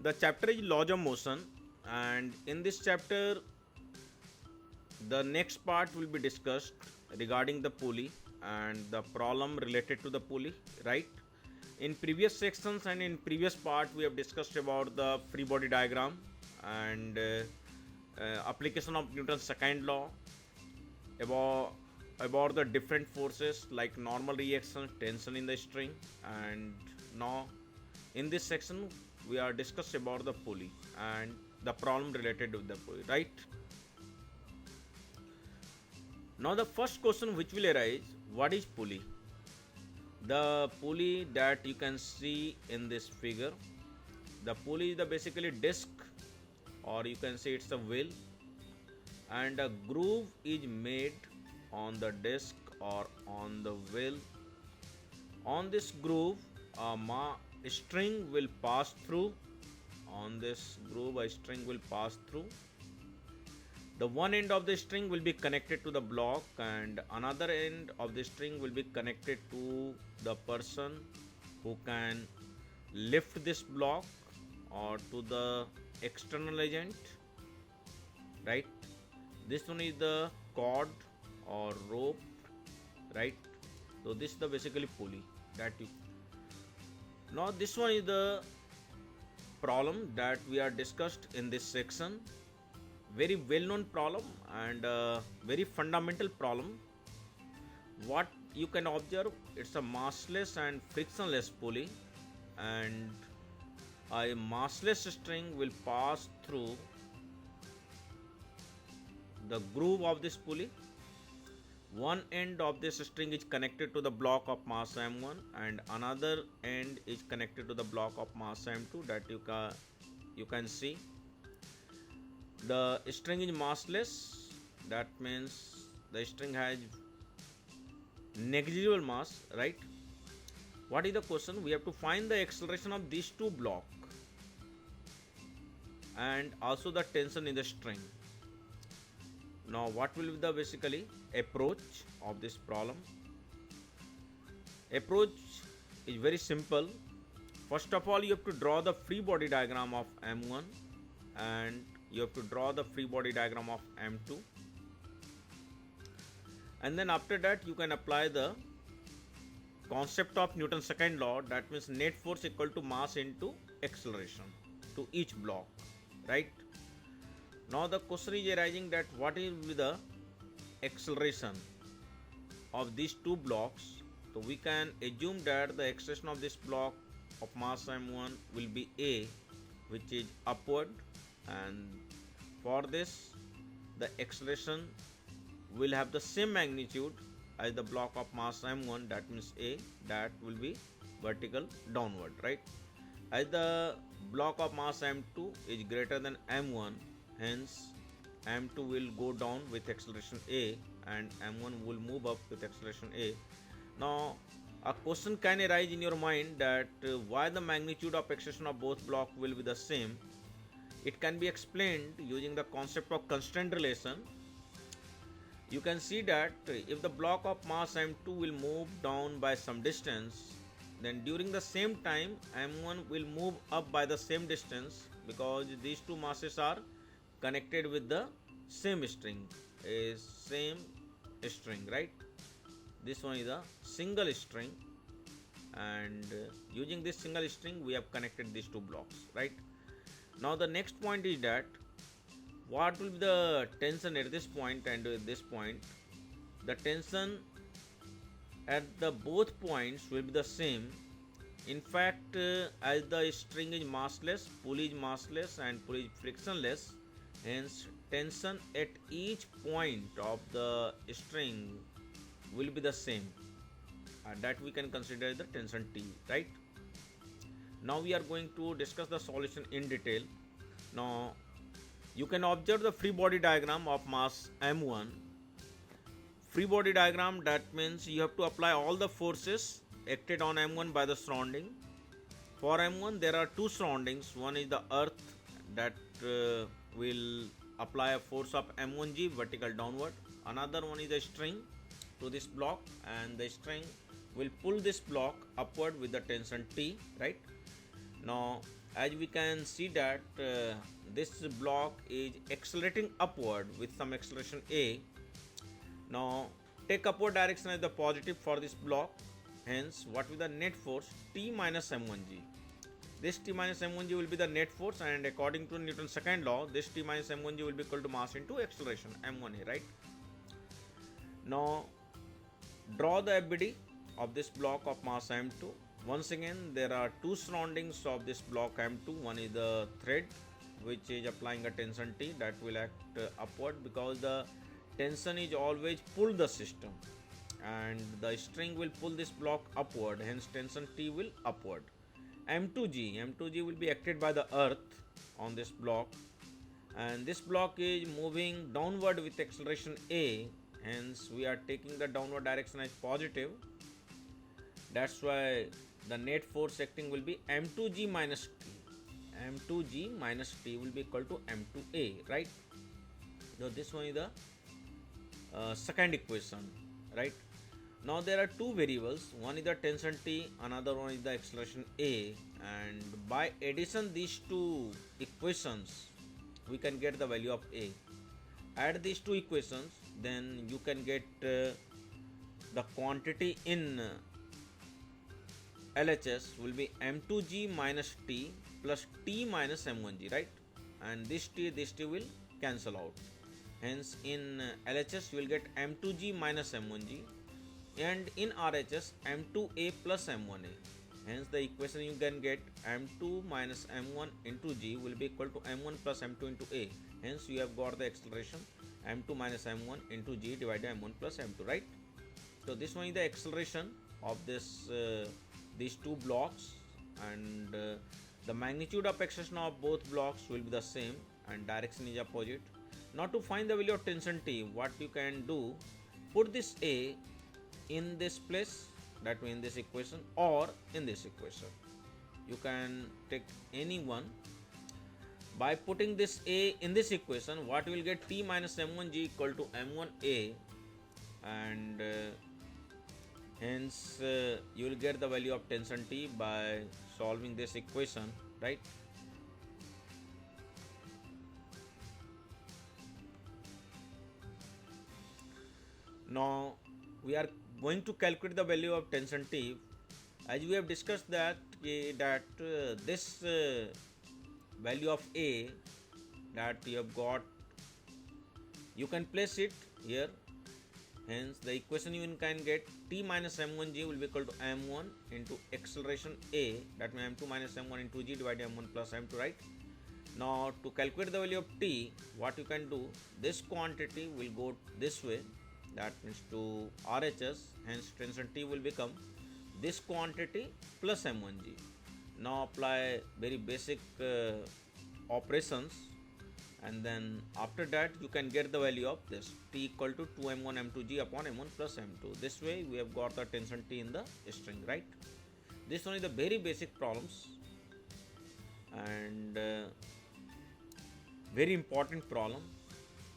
The chapter is laws of motion, and in this chapter, the next part will be discussed regarding the pulley and the problem related to the pulley, right? In previous sections and in previous part, we have discussed about the free body diagram and application of Newton's second law, about the different forces like normal reaction, tension in the string, and now in this section we are discussed about the pulley and the problem related with the pulley, right? Now the first question which will arise, what is pulley? The pulley that you can see in this figure, the pulley is the basically disc, or you can say it's a wheel, and a groove is made on the disc or on the wheel. On this groove, a string will pass through. On this groove, a string will pass through. The one end of the string will be connected to the block, and another end of the string will be connected to the person who can lift this block, or to the external agent, right? This one is the cord or rope, right? So this is the basically pulley that you. Now this one is the problem that we are discussed in this section. Very well known problem and very fundamental problem. What you can observe, it's a massless and frictionless pulley, and a massless string will pass through the groove of this pulley. One end of this string is connected to the block of mass m1, and another end is connected to the block of mass m2 that you can see. The string is massless, that means the string has negligible mass, right? What is the question? We have to find the acceleration of these two blocks and also the tension in the string. Now what will be the basically approach of this problem? Approach is very simple. First of all, you have to draw the free body diagram of m1, and you have to draw the free body diagram of m2, and then after that you can apply the concept of Newton's second law, that means net force equal to mass into acceleration to each block, right? Now the question is arising that what is the acceleration of these two blocks. So we can assume that the acceleration of this block of mass m1 will be a, which is upward, and for this the acceleration will have the same magnitude as the block of mass m1, that means a, that will be vertical downward, right? As the block of mass m2 is greater than m1, hence m2 will go down with acceleration a and m1 will move up with acceleration a. Now a question can arise in your mind that why the magnitude of acceleration of both blocks will be the same. It can be explained using the concept of constraint relation. You can see that if the block of mass m2 will move down by some distance, then during the same time m1 will move up by the same distance, because these two masses are connected with the same string, right? This one is a single string, and using this single string we have connected these two blocks, right? Now the next point is that what will be the tension at this point and this point. The tension at the both points will be the same. In fact, as the string is massless, pulley is massless and pulley is frictionless, hence tension at each point of the string will be the same, that we can consider the tension T, right? Now we are going to discuss the solution in detail. Now you can observe the free body diagram of mass m1. Free body diagram, that means you have to apply all the forces acted on m1 by the surrounding. For m1 there are two surroundings. One is the earth that will apply a force of m1g vertical downward. Another one is a string to this block, and the string will pull this block upward with the tension T, right? Now as we can see that this block is accelerating upward with some acceleration a. Now take upward direction as the positive for this block, hence what will the net force? T minus m1g. This T minus m1g will be the net force, and according to Newton's second law, this T minus m1g will be equal to mass into acceleration m1a, right? Now draw the FBD of this block of mass m2. Once again, there are two surroundings of this block m2. One is the thread, which is applying a tension T that will act upward, because the tension is always pull the system, and the string will pull this block upward, hence tension T will upward. M2G will be acted by the earth on this block, and this block is moving downward with acceleration a, hence we are taking the downward direction as positive. That's why the net force acting will be m2g minus t. M2g minus t will be equal to m2a, right? So this one is the second equation, right? Now there are two variables, one is the tension T, another one is the acceleration A, and by addition these two equations we can get the value of A. Add these two equations, then you can get the quantity in LHS will be m2g minus T plus T minus m1g, right? And this T will cancel out. Hence in LHS you will get m2g minus m1g, and in RHS m2a plus m1a. Hence the equation you can get m2 minus m1 into g will be equal to m1 plus m2 into a. Hence you have got the acceleration m2 minus m1 into g divided by m1 plus m2, right? So this one is the acceleration of this these two blocks, and the magnitude of acceleration of both blocks will be the same and direction is opposite. Now to find the value of tension T, what you can do, put this A in this place, that means in this equation or in this equation. You can take any one. By putting this A in this equation, what you will get? T minus m1g equal to m1a, and hence you will get the value of tension T by solving this equation, right? Now we are going to calculate the value of tension T. As we have discussed that this value of A that you have got, you can place it here. Hence the equation you can get T minus m1g will be equal to m1 into acceleration A, that means m2 minus m1 into g divided by m1 plus m2, right? Now to calculate the value of T, what you can do, this quantity will go this way, that means to RHS, hence tension T will become this quantity plus m1g. Now apply very basic operations, and then after that you can get the value of this T equal to 2m1 m2g upon m1 plus m2. This way we have got the tension T in the string, right? This one is the very basic problems, and very important problem.